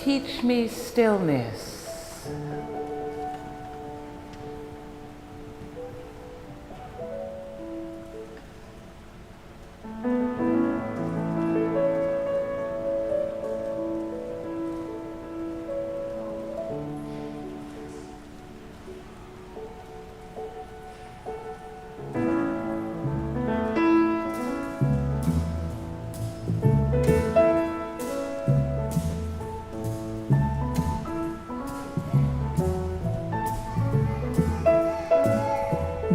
teach me stillness.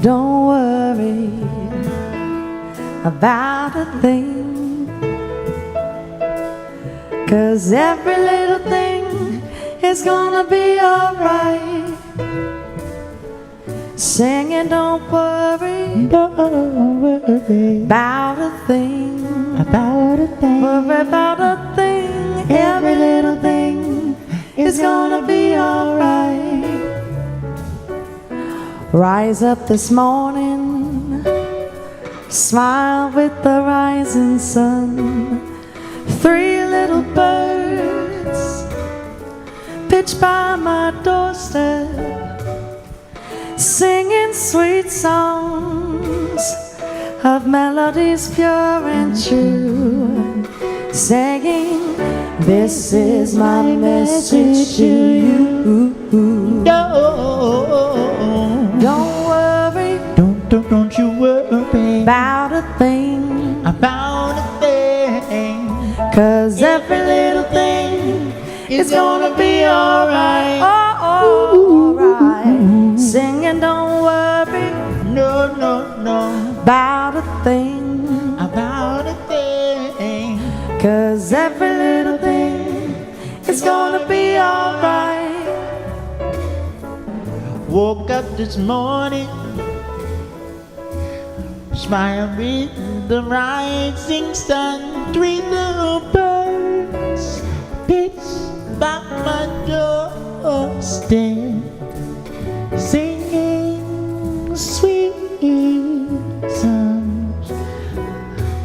Don't worry about a thing, 'cause every little thing is gonna be alright. Singing, don't worry about a thing, worry about a thing. Every little thing is gonna be alright. Rise up this morning, smile with the rising sun. 3 little birds pitch by my doorstep, singing sweet songs of melodies pure and true, saying, this is my message to you. Don't worry, don't you worry about a thing, 'cause every little thing is gonna be alright. Alright. Singing, don't worry, no about a thing, 'cause every little thing is gonna be alright. Woke up this morning, smile with the rising sun. 3 little birds pitch by my doorstep, singing sweet songs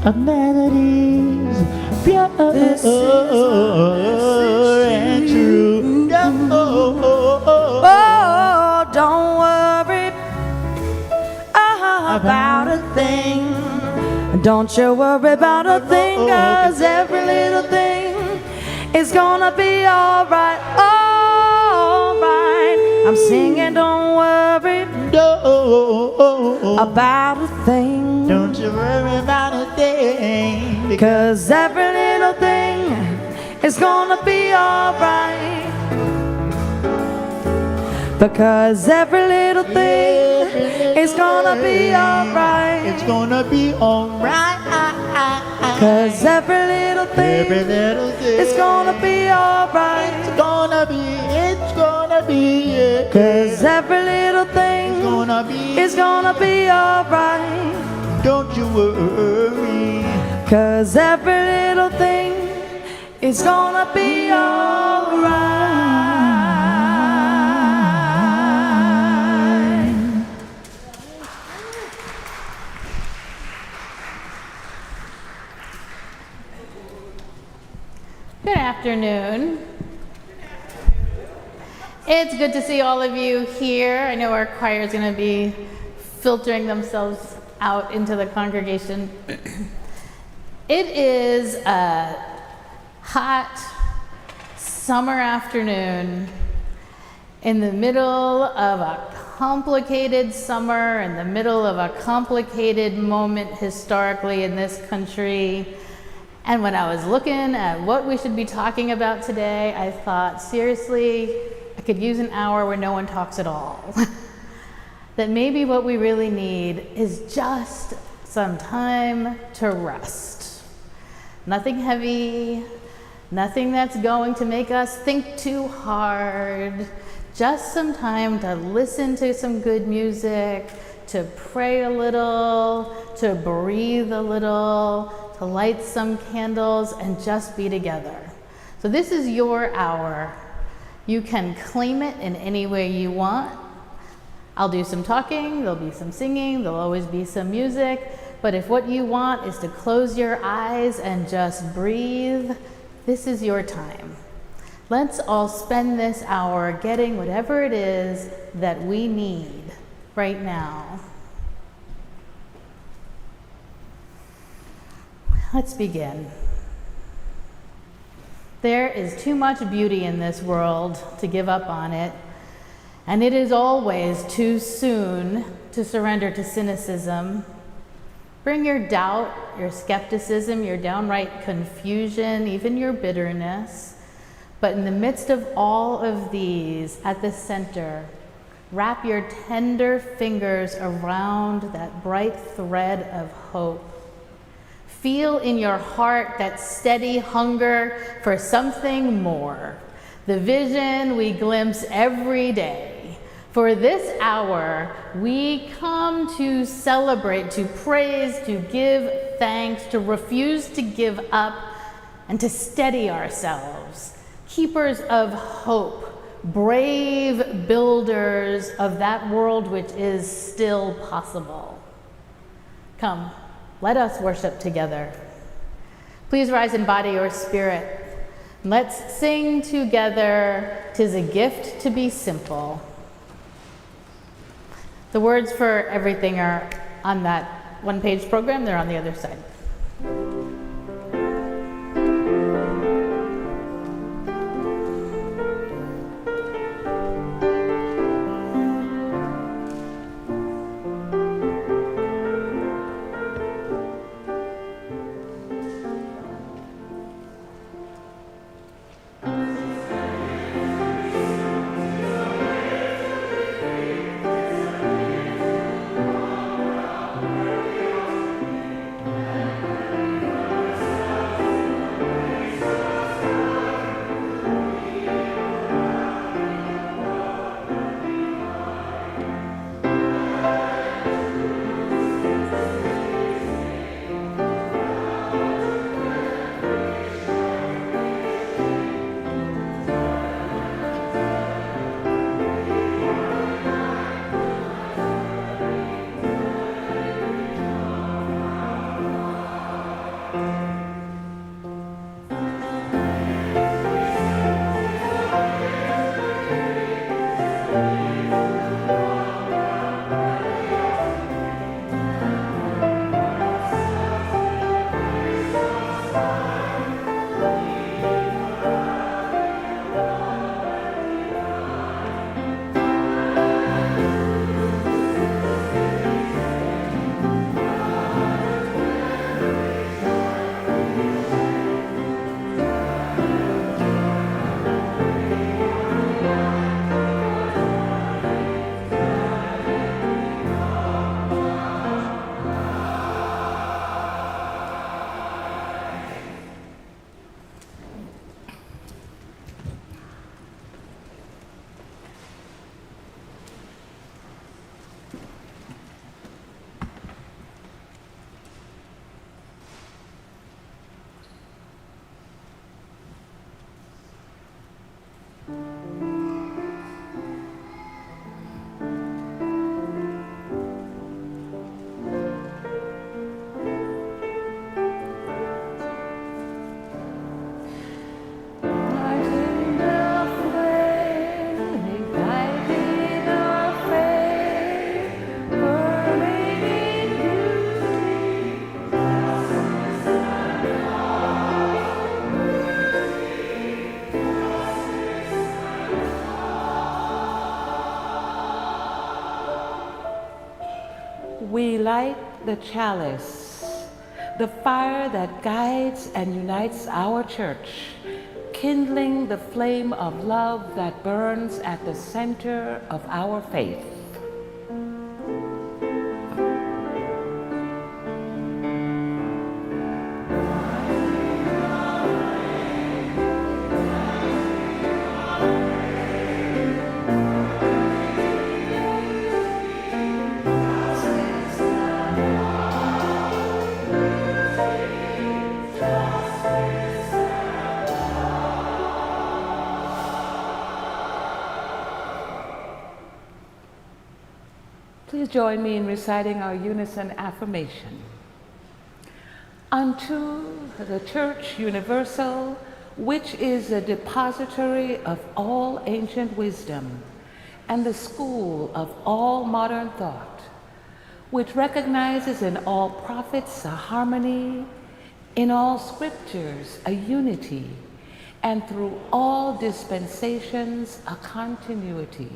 of melodies pure and true. Don't worry about a thing. Don't you worry about a thing, 'cause every little thing is gonna be alright. Alright. I'm singing, don't worry about a thing. Don't you worry about a thing, 'cause every little thing is gonna be alright. Because every little thing is gonna be alright. It's gonna be alright. 'Cause every little thing is gonna be alright. It's gonna be, yeah. 'Cause every little thing is gonna be alright. Don't you worry. 'Cause every little thing is gonna be alright. Good afternoon. It's good to see all of you here. I know our choir is going to be filtering themselves out into the congregation. It is a hot summer afternoon in the middle of a complicated summer, in the middle of a complicated moment historically in this country. And when I was looking at what we should be talking about today, I thought, seriously, I could use an hour where no one talks at all. That maybe what we really need is just some time to rest. Nothing heavy, nothing that's going to make us think too hard, just some time to listen to some good music, to pray a little, to breathe a little, to light some candles and just be together. So this is your hour. You can claim it in any way you want. I'll do some talking, there'll be some singing, there'll always be some music, but if what you want is to close your eyes and just breathe, this is your time. Let's all spend this hour getting whatever it is that we need right now. Let's begin. There is too much beauty in this world to give up on it, and it is always too soon to surrender to cynicism. Bring your doubt, your skepticism, your downright confusion, even your bitterness. But in the midst of all of these, at the center, wrap your tender fingers around that bright thread of hope. Feel in your heart that steady hunger for something more, the vision we glimpse every day. For this hour, we come to celebrate, to praise, to give thanks, to refuse to give up, and to steady ourselves. Keepers of hope, brave builders of that world which is still possible. Come, let us worship together. Please rise in body or spirit. Let's sing together, "'Tis a gift to be simple." The words for everything are on that one-page program. They're on the other side. We light the chalice, the fire that guides and unites our church, kindling the flame of love that burns at the center of our faith. Please join me in reciting our unison affirmation. Unto the Church Universal, which is a depository of all ancient wisdom and the school of all modern thought, which recognizes in all prophets a harmony, in all scriptures a unity, and through all dispensations a continuity,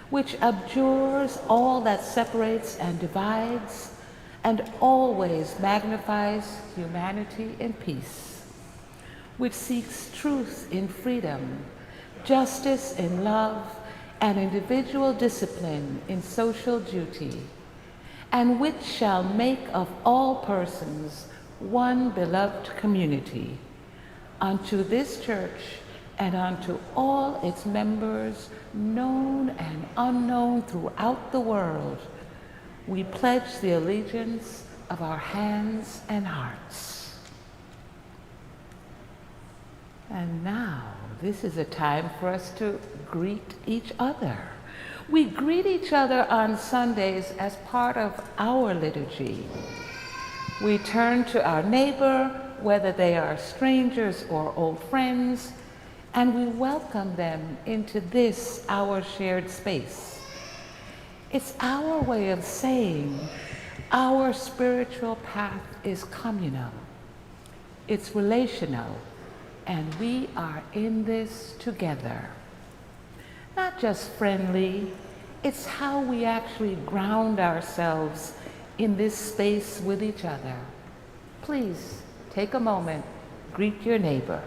which abjures all that separates and divides, and always magnifies humanity in peace, which seeks truth in freedom, justice in love, and individual discipline in social duty, and which shall make of all persons one beloved community. Unto this church and unto all its members, known and unknown throughout the world, we pledge the allegiance of our hands and hearts. And now, this is a time for us to greet each other. We greet each other on Sundays as part of our liturgy. We turn to our neighbor, whether they are strangers or old friends, and we welcome them into this, our shared space. It's our way of saying our spiritual path is communal, it's relational, and we are in this together. Not just friendly, it's how we actually ground ourselves in this space with each other. Please take a moment, greet your neighbor.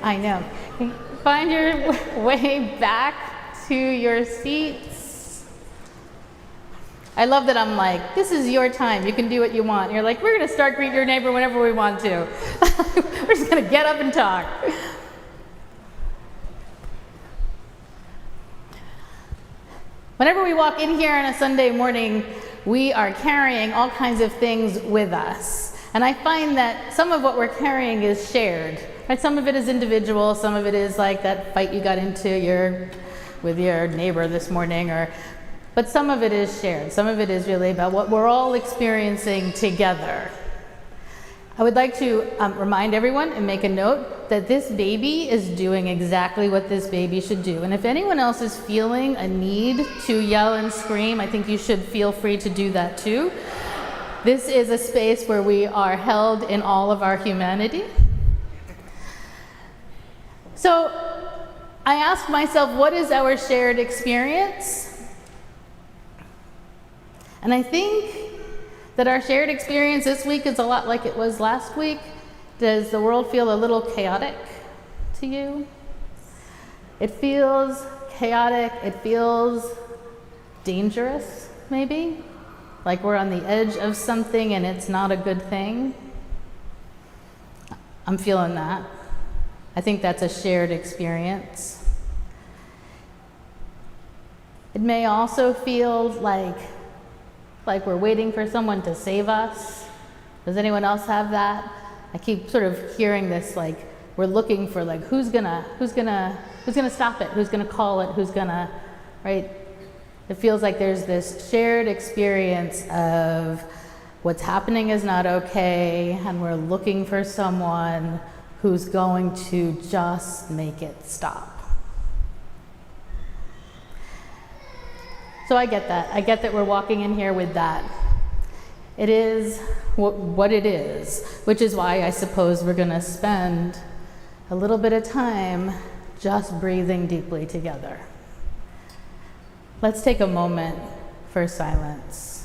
I know. Find your way back to your seats. I love that I'm like, this is your time. You can do what you want. And you're like, we're going to start greet your neighbor whenever we want to. We're just going to get up and talk. Whenever we walk in here on a Sunday morning, we are carrying all kinds of things with us. And I find that some of what we're carrying is shared. Right? Some of it is individual, some of it is like that fight you got into with your neighbor this morning, but some of it is shared. Some of it is really about what we're all experiencing together. I would like to remind everyone and make a note that this baby is doing exactly what this baby should do. And if anyone else is feeling a need to yell and scream, I think you should feel free to do that too. This is a space where we are held in all of our humanity. So I asked myself, what is our shared experience? And I think that our shared experience this week is a lot like it was last week. Does the world feel a little chaotic to you? It feels chaotic, it feels dangerous, maybe? Like we're on the edge of something and it's not a good thing. I'm feeling that. I think that's a shared experience. It may also feel like we're waiting for someone to save us. Does anyone else have that? I keep sort of hearing this, like we're looking for like who's gonna stop it, who's gonna call it, who's gonna, right? It feels like there's this shared experience of what's happening is not okay, and we're looking for someone who's going to just make it stop. So I get that. I get that we're walking in here with that. It is what it is, which is why I suppose we're going to spend a little bit of time just breathing deeply together. Let's take a moment for silence.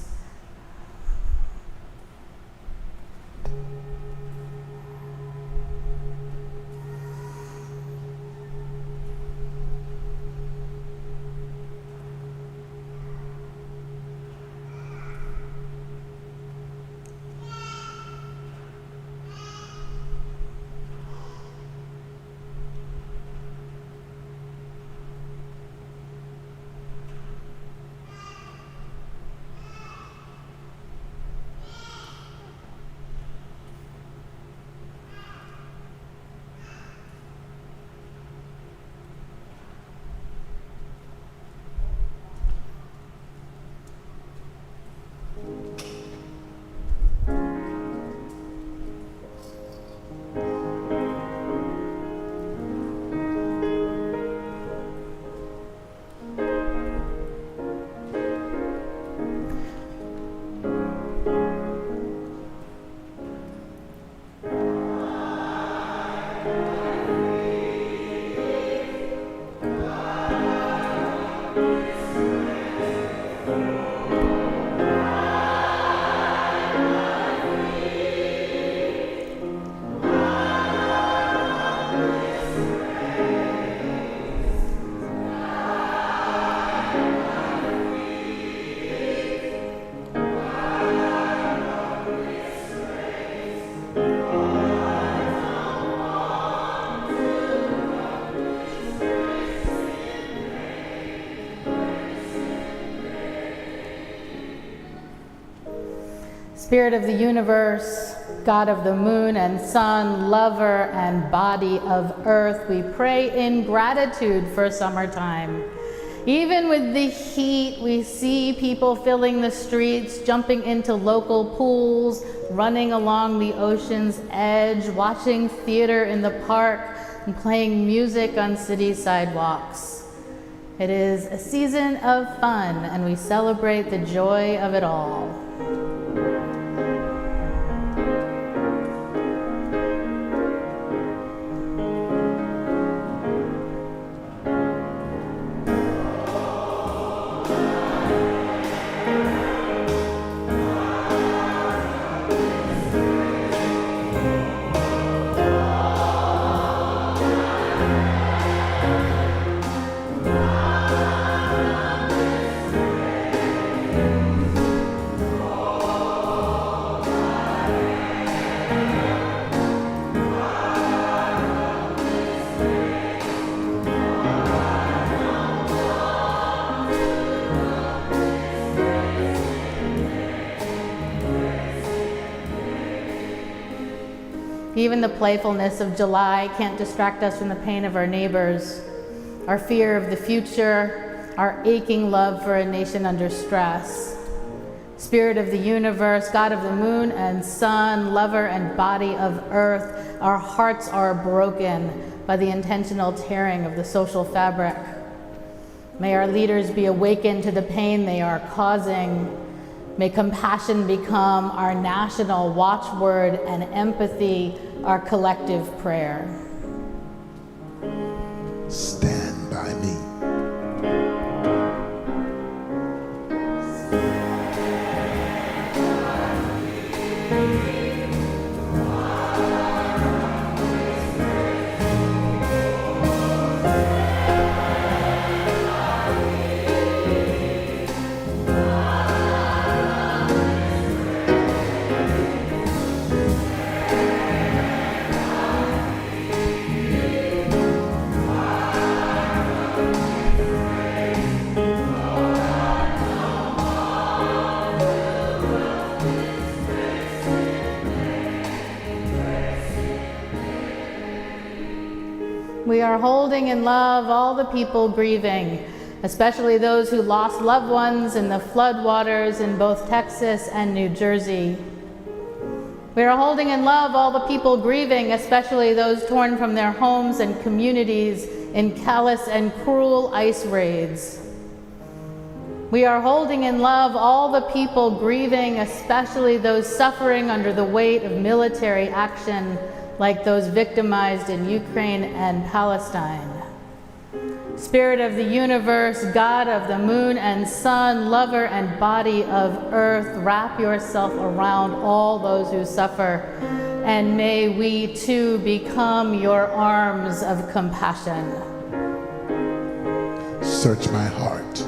Spirit of the universe, God of the moon and sun, lover and body of earth, we pray in gratitude for summertime. Even with the heat, we see people filling the streets, jumping into local pools, running along the ocean's edge, watching theater in the park, and playing music on city sidewalks. It is a season of fun, and we celebrate the joy of it all. Even the playfulness of July can't distract us from the pain of our neighbors, our fear of the future, our aching love for a nation under stress. Spirit of the universe, God of the moon and sun, lover and body of earth, our hearts are broken by the intentional tearing of the social fabric. May our leaders be awakened to the pain they are causing. May compassion become our national watchword and empathy our collective prayer. Stand by me. We are holding in love all the people grieving, especially those who lost loved ones in the floodwaters in both Texas and New Jersey. We are holding in love all the people grieving, especially those torn from their homes and communities in callous and cruel ice raids. We are holding in love all the people grieving, especially those suffering under the weight of military action, like those victimized in Ukraine and Palestine. Spirit of the universe, God of the moon and sun, lover and body of earth, wrap yourself around all those who suffer, and may we too become your arms of compassion. Search my heart.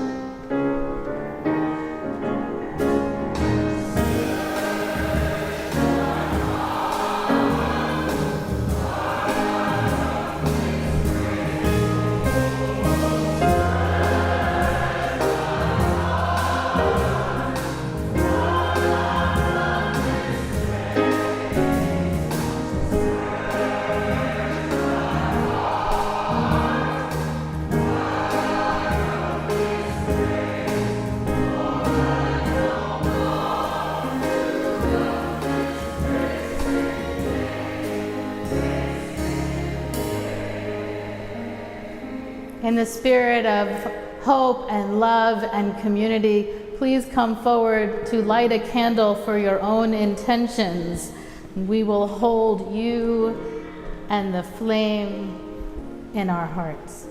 In the spirit of hope and love and community, please come forward to light a candle for your own intentions. We will hold you and the flame in our hearts.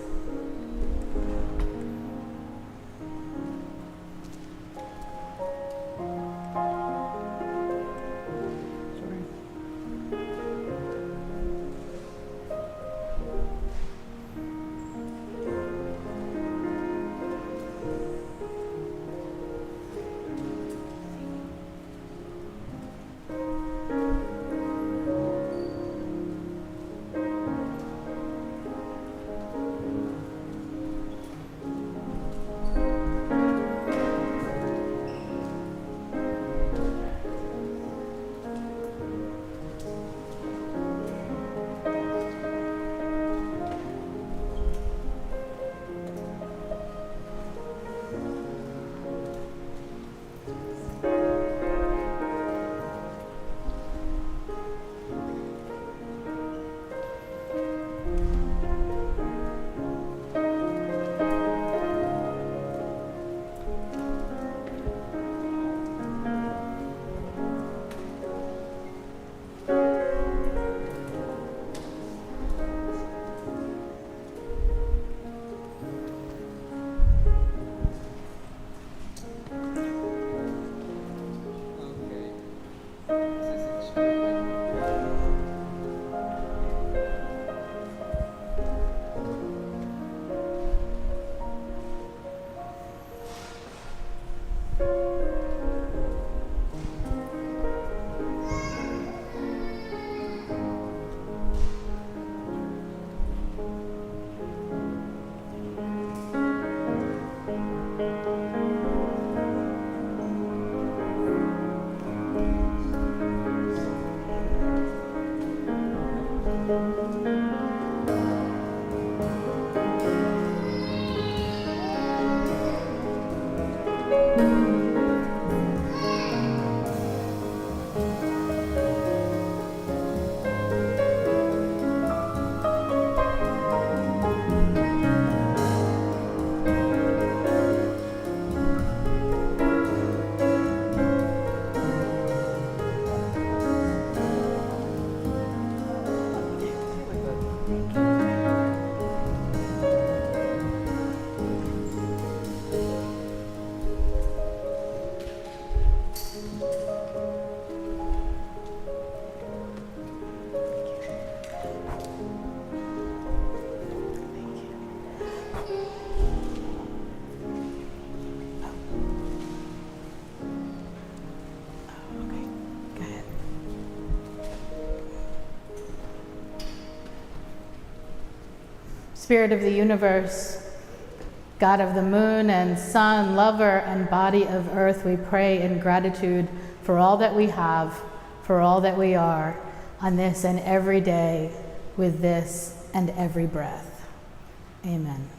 Spirit of the universe, God of the moon and sun, lover and body of earth, we pray in gratitude for all that we have, for all that we are, on this and every day, with this and every breath. Amen.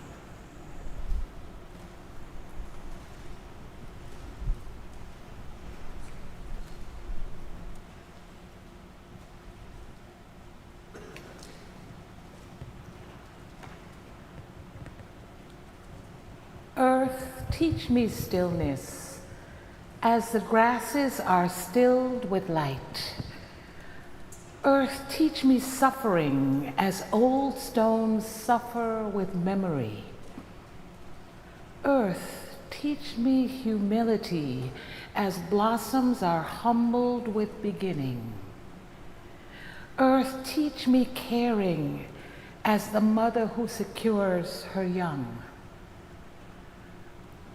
Earth teach me stillness, as the grasses are stilled with light. Earth, teach me suffering, as old stones suffer with memory. Earth, teach me humility, as blossoms are humbled with beginning. Earth, teach me caring, as the mother who secures her young.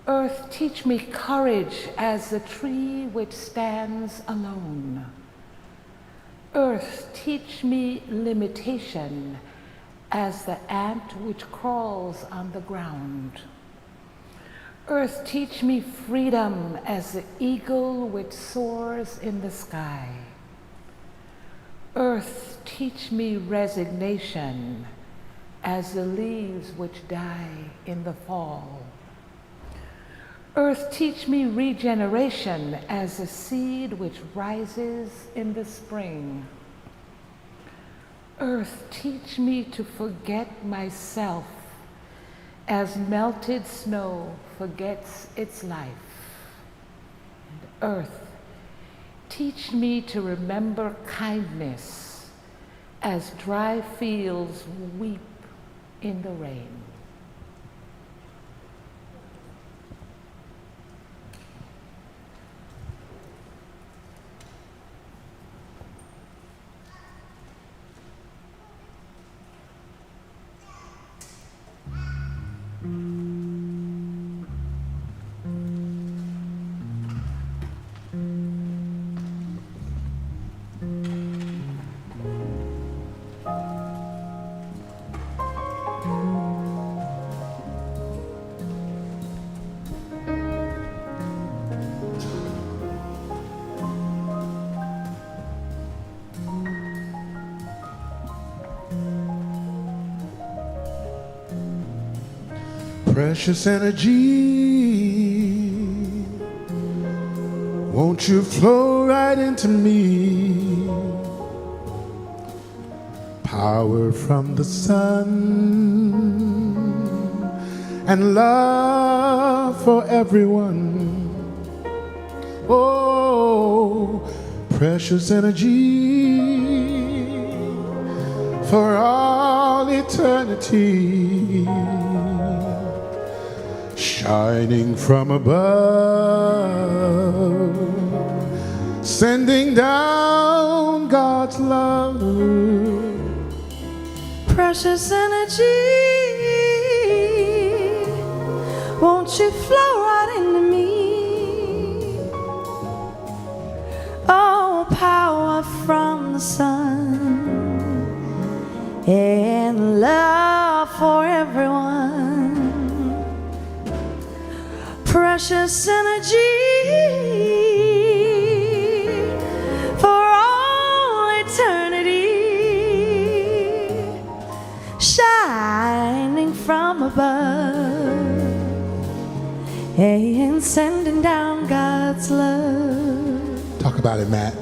Earth, teach me courage, as the tree which stands alone. Earth, teach me limitation, as the ant which crawls on the ground. Earth, teach me freedom, as the eagle which soars in the sky. Earth, teach me resignation, as the leaves which die in the fall. Earth, teach me regeneration, as the seed which rises in the spring. Earth, teach me to forget myself, as melted snow forgets its life. And earth, teach me to remember kindness, as dry fields weep in the rain. Precious energy, won't you flow right into me? Power from the sun and love for everyone. Oh, precious energy for all eternity, shining from above, sending down God's love. Precious energy, won't you flow right into me? Oh, power from the sun and love for everyone. Precious energy for all eternity, shining from above and sending down God's love. Talk about it, Matt.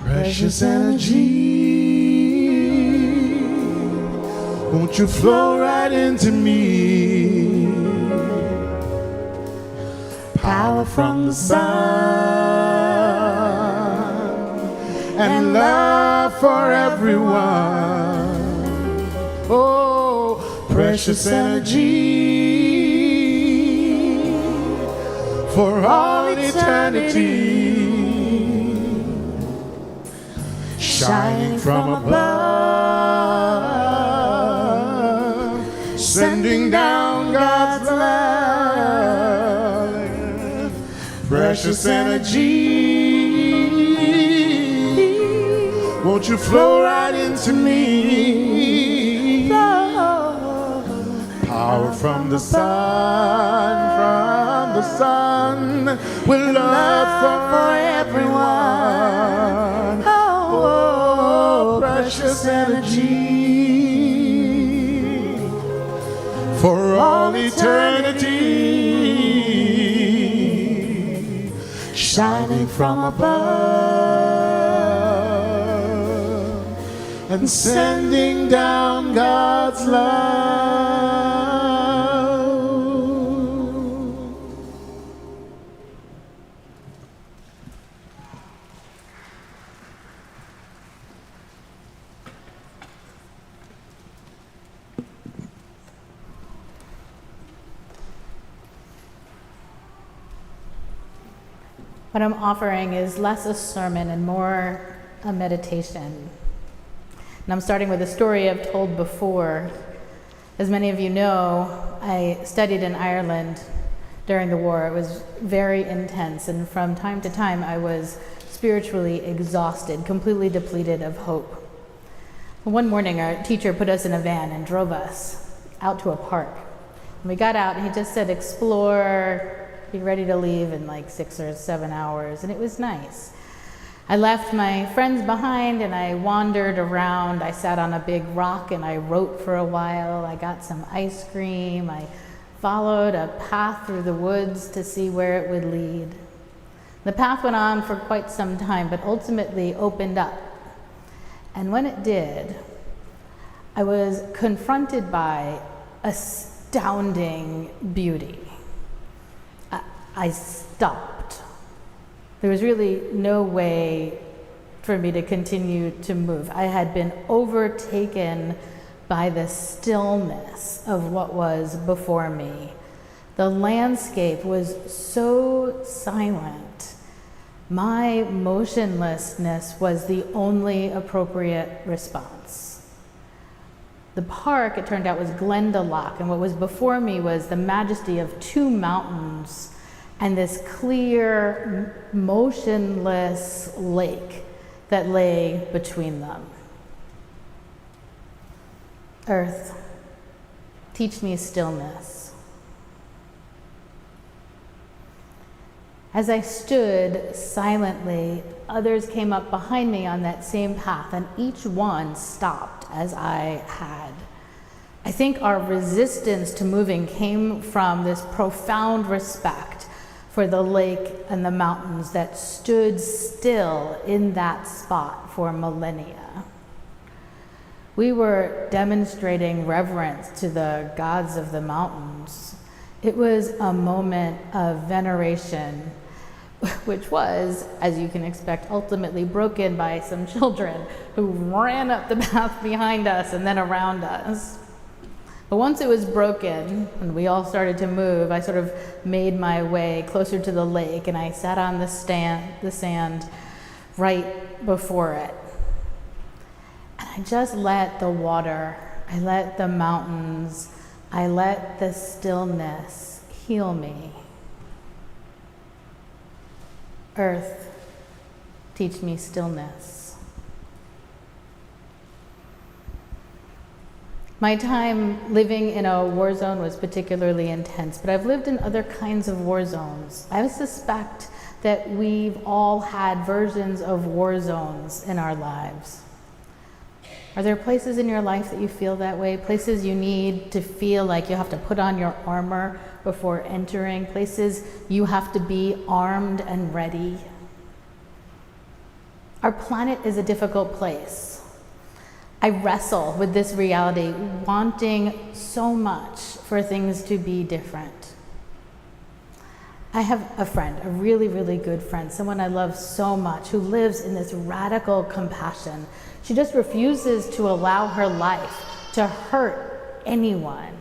Precious energy, won't you flow right into me? Power from the sun and love for everyone. Oh, precious energy for all eternity, shining from above, sending down God's love, precious energy. Won't you flow right into me? Power from the sun, with love for everyone. Oh, precious energy for all eternity, shining from above and sending down God's love. What I'm offering is less a sermon and more a meditation. And I'm starting with a story I've told before. As many of you know, I studied in Ireland during the war. It was very intense, and from time to time I was spiritually exhausted, completely depleted of hope. One morning our teacher put us in a van and drove us out to a park. And we got out and he just said, explore, be ready to leave in like 6 or 7 hours, and it was nice. I left my friends behind and I wandered around. I sat on a big rock and I wrote for a while. I got some ice cream. I followed a path through the woods to see where it would lead. The path went on for quite some time, but ultimately opened up. And when it did, I was confronted by astounding beauty. I stopped. There was really no way for me to continue to move. I had been overtaken by the stillness of what was before me. The landscape was so silent. My motionlessness was the only appropriate response. The park, it turned out, was Glendalough, and what was before me was the majesty of 2 mountains and this clear, motionless lake that lay between them. Earth, teach me stillness. As I stood silently, others came up behind me on that same path, and each one stopped as I had. I think our resistance to moving came from this profound respect for the lake and the mountains that stood still in that spot for millennia. We were demonstrating reverence to the gods of the mountains. It was a moment of veneration, which was, as you can expect, ultimately broken by some children who ran up the path behind us and then around us. But once it was broken and we all started to move, I sort of made my way closer to the lake and I sat on the sand right before it. And I just let the water, I let the mountains, I let the stillness heal me. Earth, teach me stillness. My time living in a war zone was particularly intense, but I've lived in other kinds of war zones. I suspect that we've all had versions of war zones in our lives. Are there places in your life that you feel that way? Places you need to feel like you have to put on your armor before entering? Places you have to be armed and ready? Our planet is a difficult place. I wrestle with this reality, wanting so much for things to be different. I have a friend, a really, really good friend, someone I love so much, who lives in this radical compassion. She just refuses to allow her life to hurt anyone.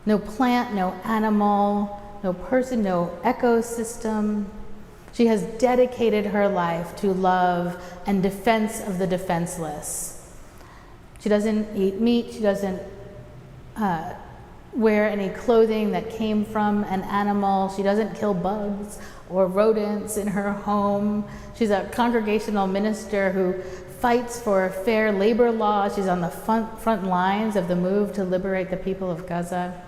No plant, no animal, no person, no ecosystem. She has dedicated her life to love and defense of the defenseless. She doesn't eat meat. She doesn't wear any clothing that came from an animal. She doesn't kill bugs or rodents in her home. She's a congregational minister who fights for fair labor laws. She's on the front lines of the move to liberate the people of Gaza.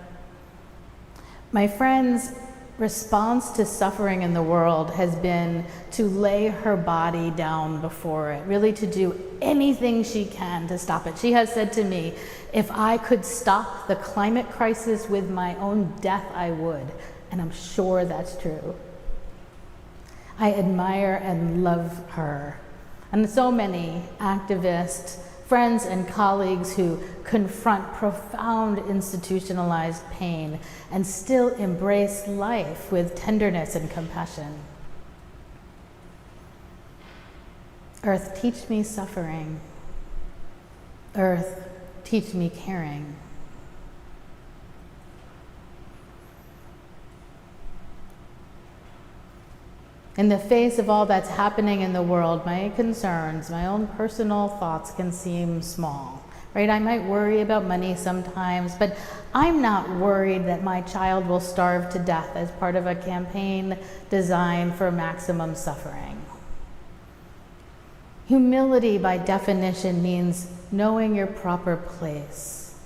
My friend's response to suffering in the world has been to lay her body down before it, really to do anything she can to stop it. She has said to me, if I could stop the climate crisis with my own death, I would. And I'm sure that's true. I admire and love her. And so many activists, friends and colleagues who confront profound institutionalized pain and still embrace life with tenderness and compassion. Earth, teach me suffering. Earth, teach me caring. In the face of all that's happening in the world, my concerns, my own personal thoughts can seem small, right? I might worry about money sometimes, but I'm not worried that my child will starve to death as part of a campaign designed for maximum suffering. Humility, by definition, means knowing your proper place.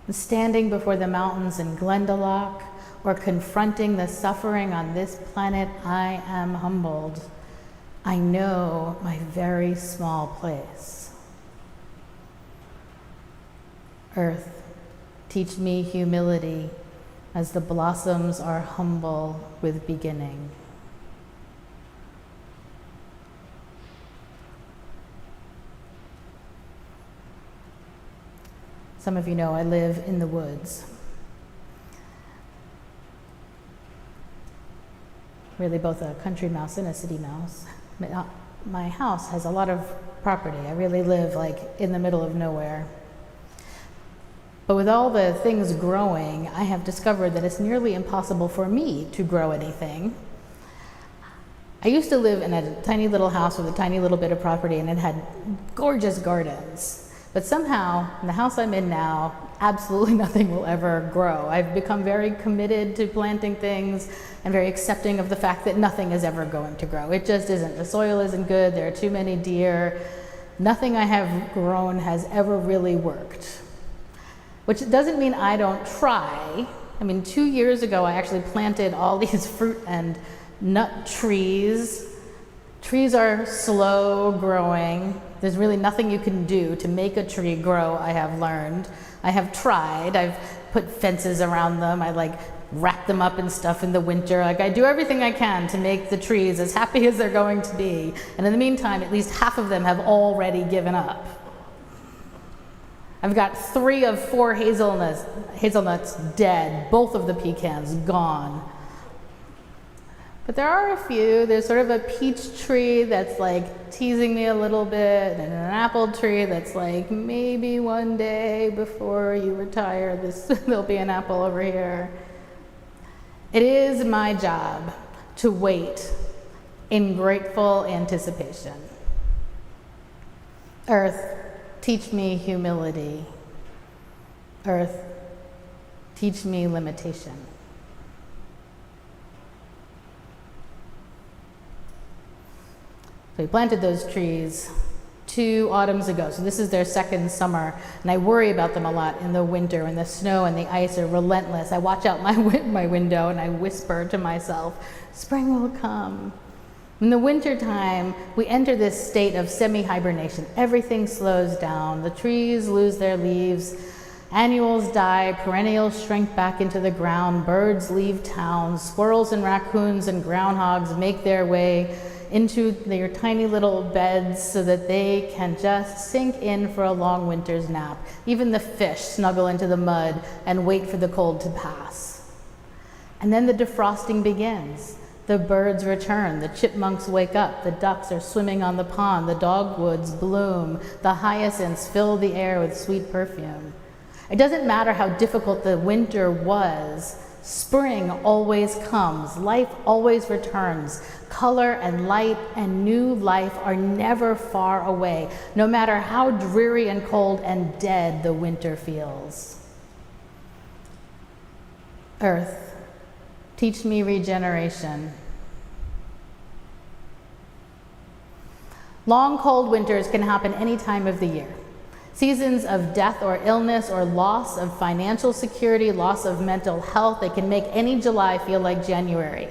Standing before the mountains in Glendalough, or confronting the suffering on this planet, I am humbled. I know my very small place. Earth, teach me humility as the blossoms are humble with beginning. Some of you know I live in the woods. Really both a country mouse and a city mouse. My house has a lot of property. I really live like in the middle of nowhere. But with all the things growing, I have discovered that it's nearly impossible for me to grow anything. I used to live in a tiny little house with a tiny little bit of property, and it had gorgeous gardens. But somehow, in the house I'm in now, absolutely nothing will ever grow. I've become very committed to planting things and very accepting of the fact that nothing is ever going to grow. It just isn't. The soil isn't good. There are too many deer. Nothing I have grown has ever really worked. Which doesn't mean I don't try. I mean, 2 years ago, I actually planted all these fruit and nut trees. Trees are slow growing. There's really nothing you can do to make a tree grow, I have learned. I have tried. I've put fences around them. I wrap them up and stuff in the winter. I do everything I can to make the trees as happy as they're going to be. And in the meantime, at least half of them have already given up. I've got 3 of 4 hazelnuts dead, both of the pecans gone. But there are a few. There's sort of a peach tree that's teasing me a little bit, and an apple tree that's maybe one day before you retire, there'll be an apple over here. It is my job to wait in grateful anticipation. Earth, teach me humility. Earth, teach me limitation. So we planted those trees 2 autumns ago. So this is their second summer, and I worry about them a lot in the winter when the snow and the ice are relentless. I watch out my window and I whisper to myself, spring will come. In the wintertime, we enter this state of semi-hibernation. Everything slows down. The trees lose their leaves. Annuals die. Perennials shrink back into the ground. Birds leave town. Squirrels and raccoons and groundhogs make their way into their tiny little beds so that they can just sink in for a long winter's nap. Even the fish snuggle into the mud and wait for the cold to pass. And then the defrosting begins. The birds return, the chipmunks wake up, the ducks are swimming on the pond, the dogwoods bloom, the hyacinths fill the air with sweet perfume. It doesn't matter how difficult the winter was, spring always comes, life always returns. Color and light and new life are never far away, no matter how dreary and cold and dead the winter feels. Earth, teach me regeneration. Long, cold winters can happen any time of the year. Seasons of death or illness or loss of financial security, loss of mental health, they can make any July feel like January.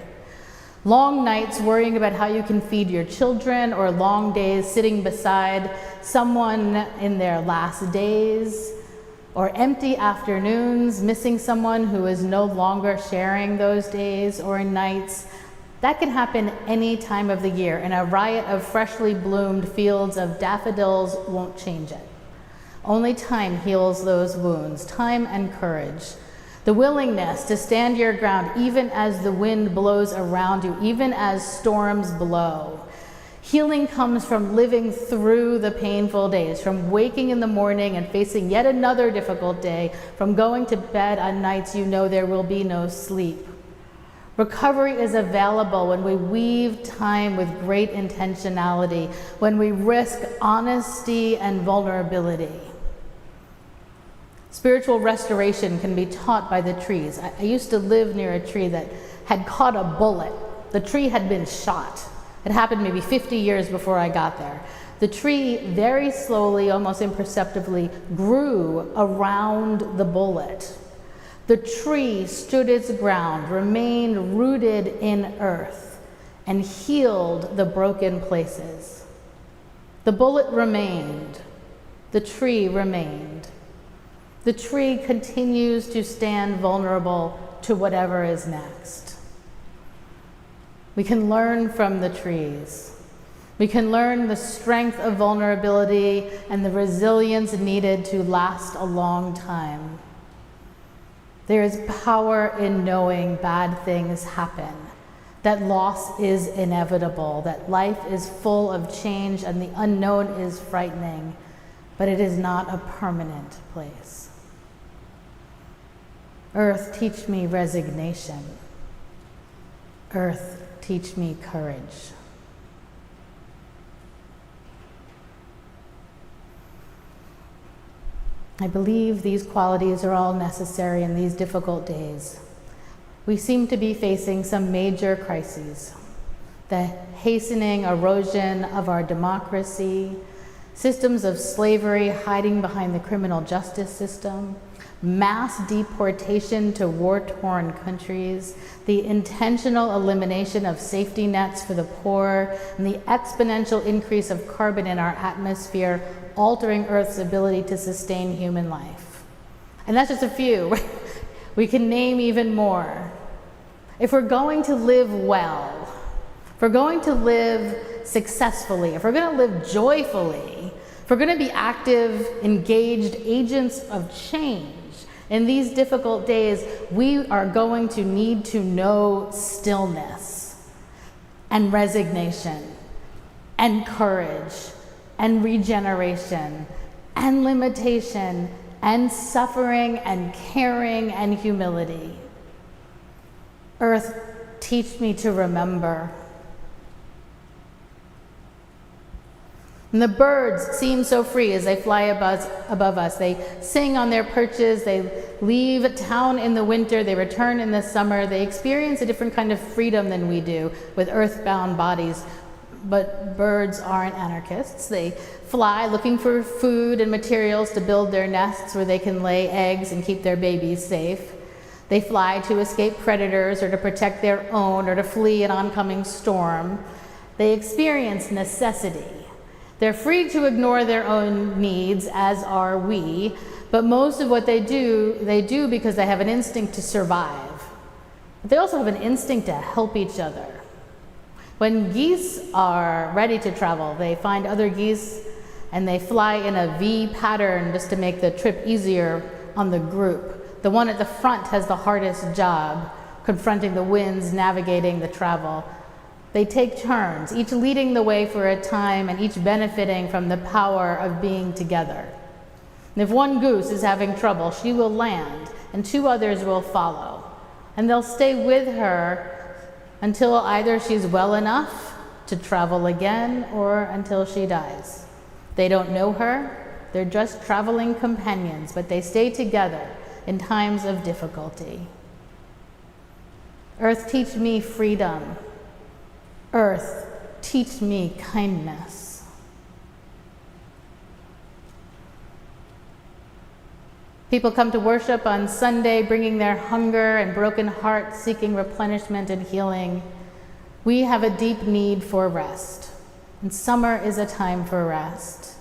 Long nights worrying about how you can feed your children, or long days sitting beside someone in their last days, or empty afternoons missing someone who is no longer sharing those days or nights. That can happen any time of the year, and a riot of freshly bloomed fields of daffodils won't change it. Only time heals those wounds, time and courage. The willingness to stand your ground even as the wind blows around you, even as storms blow. Healing comes from living through the painful days, from waking in the morning and facing yet another difficult day, from going to bed on nights you know there will be no sleep. Recovery is available when we weave time with great intentionality, when we risk honesty and vulnerability. Spiritual restoration can be taught by the trees. I used to live near a tree that had caught a bullet. The tree had been shot. It happened maybe 50 years before I got there. The tree very slowly, almost imperceptibly, grew around the bullet. The tree stood its ground, remained rooted in earth, and healed the broken places. The bullet remained. The tree remained. The tree continues to stand vulnerable to whatever is next. We can learn from the trees. We can learn the strength of vulnerability and the resilience needed to last a long time. There is power in knowing bad things happen, that loss is inevitable, that life is full of change and the unknown is frightening, but it is not a permanent place. Earth, teach me resignation. Earth, teach me courage. I believe these qualities are all necessary in these difficult days. We seem to be facing some major crises: the hastening erosion of our democracy, systems of slavery hiding behind the criminal justice system, mass deportation to war-torn countries, the intentional elimination of safety nets for the poor, and the exponential increase of carbon in our atmosphere, altering Earth's ability to sustain human life. And that's just a few. We can name even more. If we're going to live well, if we're going to live successfully, if we're going to live joyfully, if we're going to be active, engaged agents of change in these difficult days, we are going to need to know stillness and resignation and courage and regeneration and limitation and suffering and caring and humility. Earth, teach me to remember. And the birds seem so free as they fly above us. They sing on their perches, they leave town in the winter, they return in the summer. They experience a different kind of freedom than we do with earthbound bodies. But birds aren't anarchists. They fly looking for food and materials to build their nests where they can lay eggs and keep their babies safe. They fly to escape predators or to protect their own or to flee an oncoming storm. They experience necessity. They're free to ignore their own needs, as are we, but most of what they do because they have an instinct to survive. But they also have an instinct to help each other. When geese are ready to travel, they find other geese and they fly in a V pattern just to make the trip easier on the group. The one at the front has the hardest job. confronting the winds, navigating the travel. They take turns, each leading the way for a time and each benefiting from the power of being together. And if one goose is having trouble, she will land, and 2 others will follow. And they'll stay with her until either she's well enough to travel again or until she dies. They don't know her, they're just traveling companions, but they stay together in times of difficulty. Earth, teach me freedom. Earth, teach me kindness. People come to worship on Sunday, bringing their hunger and broken hearts, seeking replenishment and healing. We have a deep need for rest, and summer is a time for rest.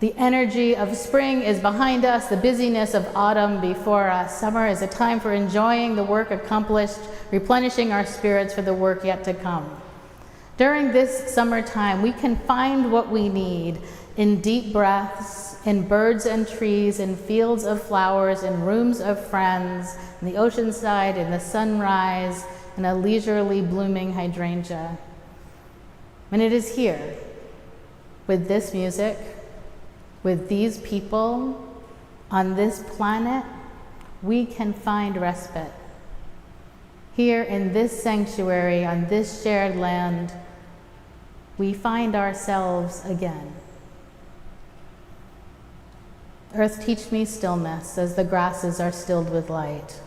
The energy of spring is behind us, the busyness of autumn before us. Summer is a time for enjoying the work accomplished, replenishing our spirits for the work yet to come. During this summertime, we can find what we need in deep breaths, in birds and trees, in fields of flowers, in rooms of friends, in the ocean side, in the sunrise, in a leisurely blooming hydrangea. And it is here, with this music, with these people, on this planet, we can find respite. Here in this sanctuary, on this shared land, we find ourselves again. Earth, teach me stillness as the grasses are stilled with light.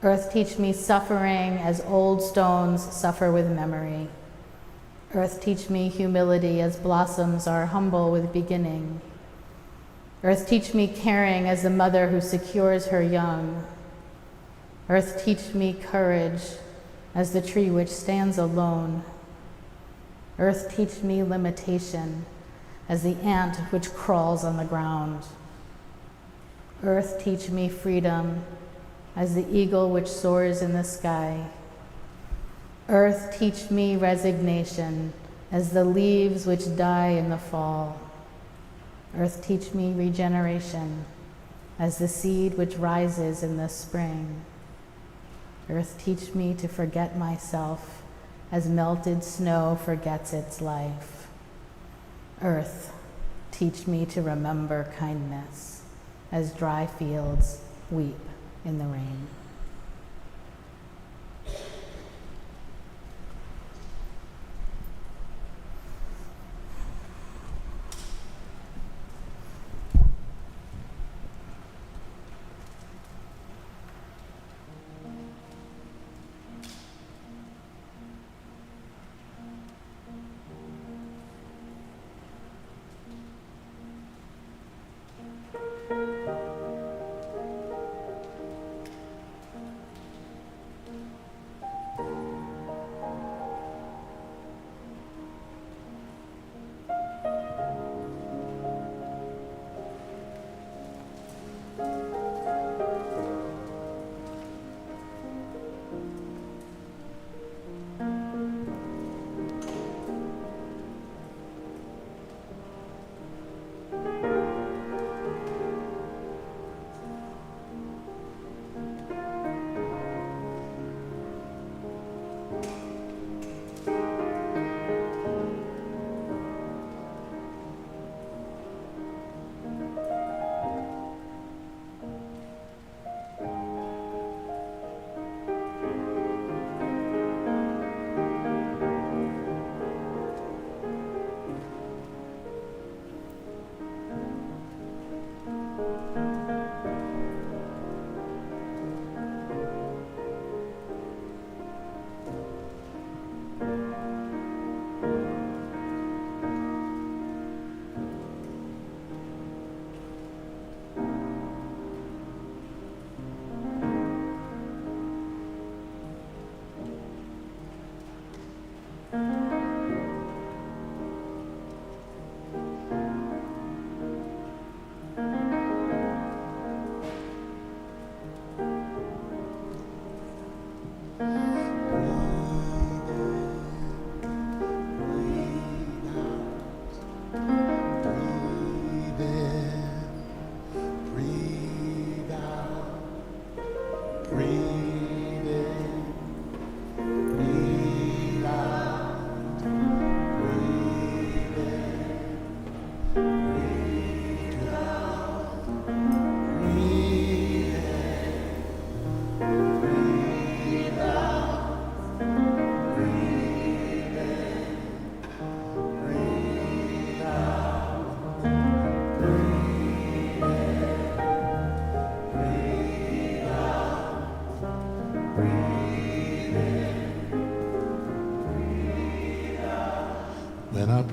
Earth, teach me suffering as old stones suffer with memory. Earth, teach me humility as blossoms are humble with beginning. Earth, teach me caring as the mother who secures her young. Earth, teach me courage as the tree which stands alone. Earth, teach me limitation as the ant which crawls on the ground. Earth, teach me freedom as the eagle which soars in the sky. Earth, teach me resignation as the leaves which die in the fall. Earth, teach me regeneration as the seed which rises in the spring. Earth, teach me to forget myself as melted snow forgets its life. Earth, teach me to remember kindness as dry fields weep in the rain.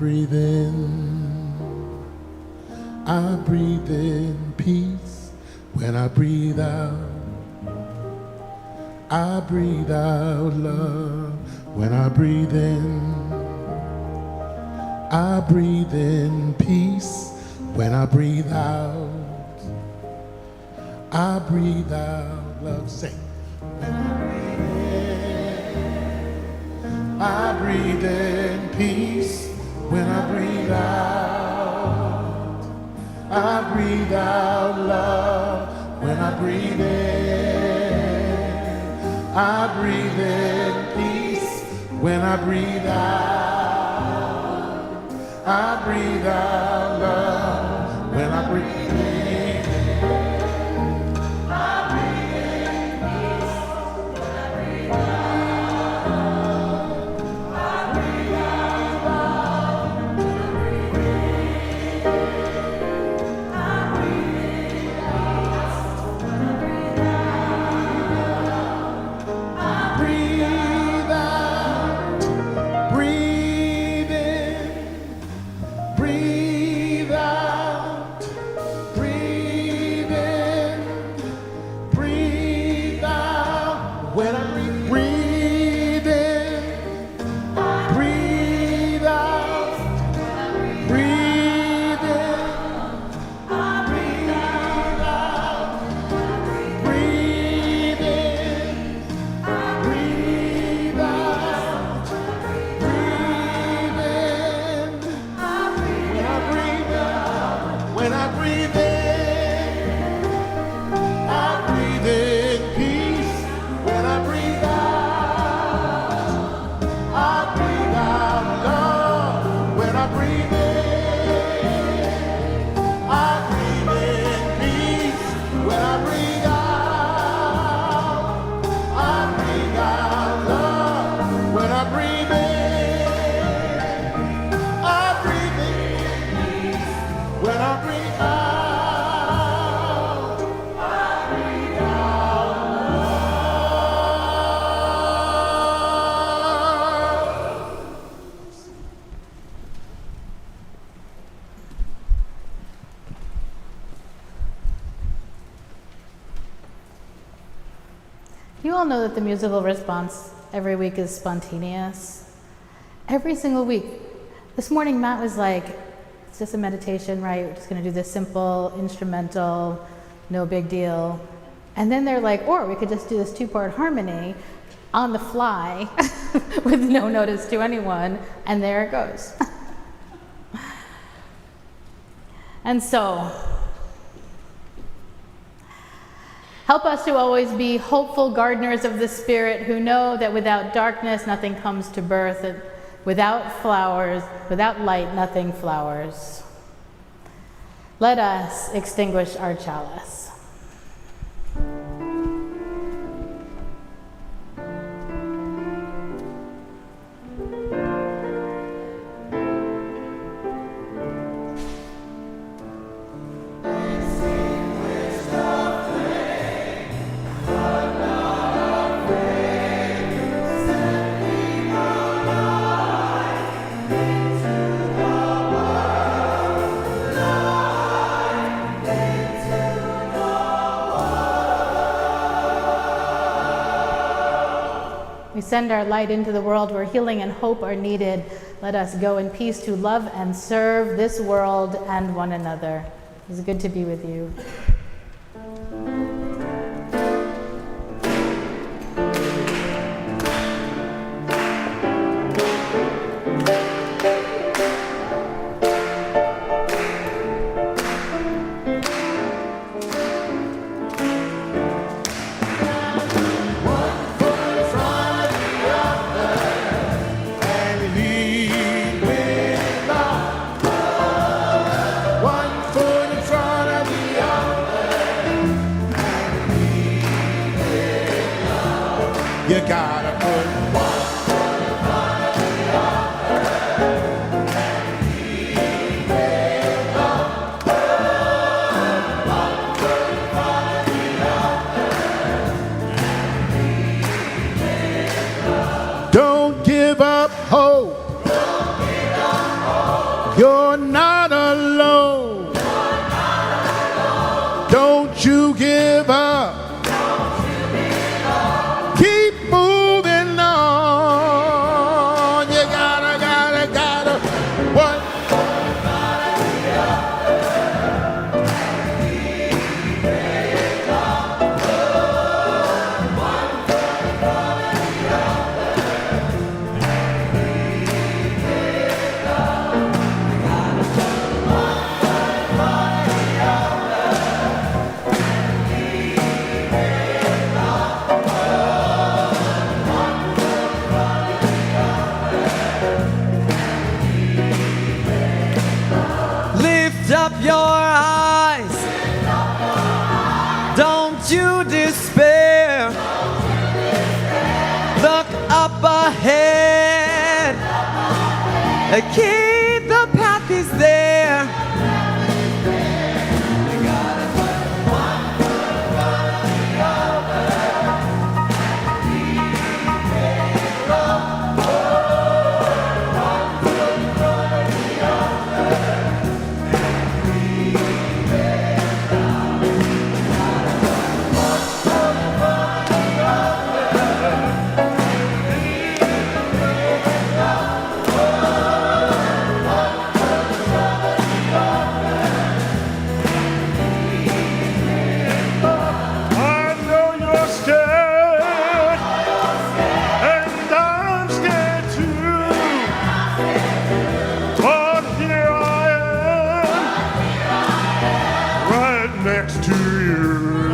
breathe in, I breathe in peace. When I breathe out, I breathe out love. When I breathe in, I breathe in peace. When I breathe out, I breathe out love. Say, when I breathe in, I breathe in peace. When I breathe out, I breathe out love. When I breathe in, I breathe in peace. When I breathe out, I breathe out love. When I breathe in, I breathe in peace. When I breathe out, I breathe out love. When I breathe in, I breathe in peace. When I breathe out, I breathe out. Breathe in, breathe out, breathe in, breathe out. When I breathe in, breathe out, breathe in, breathe out, breathe in, breathe out, breathe in. When I breathe in, I breathe in peace. When I breathe out, I breathe out love. When I breathe in, I breathe in peace. When I breathe out, I breathe out love. When I breathe in, I breathe in peace. When I breathe out, I breathe out love. You all know that the musical response every week is spontaneous. Every single week. This morning, Matt was like, it's just a meditation, right? We're just going to do this simple, instrumental, no big deal. And then they're like, or we could just do this 2-part harmony on the fly with no notice to anyone. And there it goes. And so, help us to always be hopeful gardeners of the Spirit who know that without darkness, nothing comes to birth. And without flowers, without light, nothing flowers. Let us extinguish our chalice. We send our light into the world where healing and hope are needed. Let us go in peace to love and serve this world and one another. It's good to be with you. One foot in front of the other. up your eyes. Don't you despair. Look up ahead. Keep the path is there. Next to you.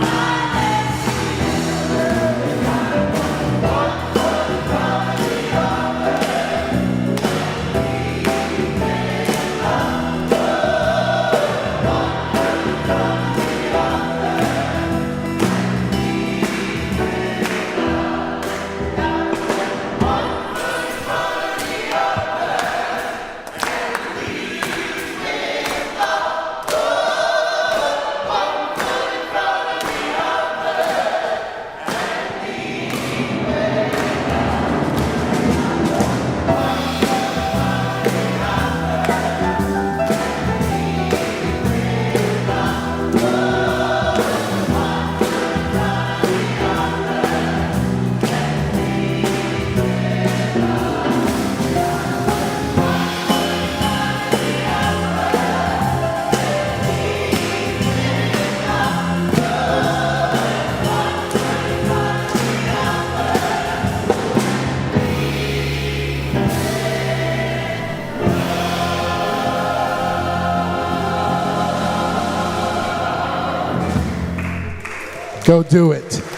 Go do it.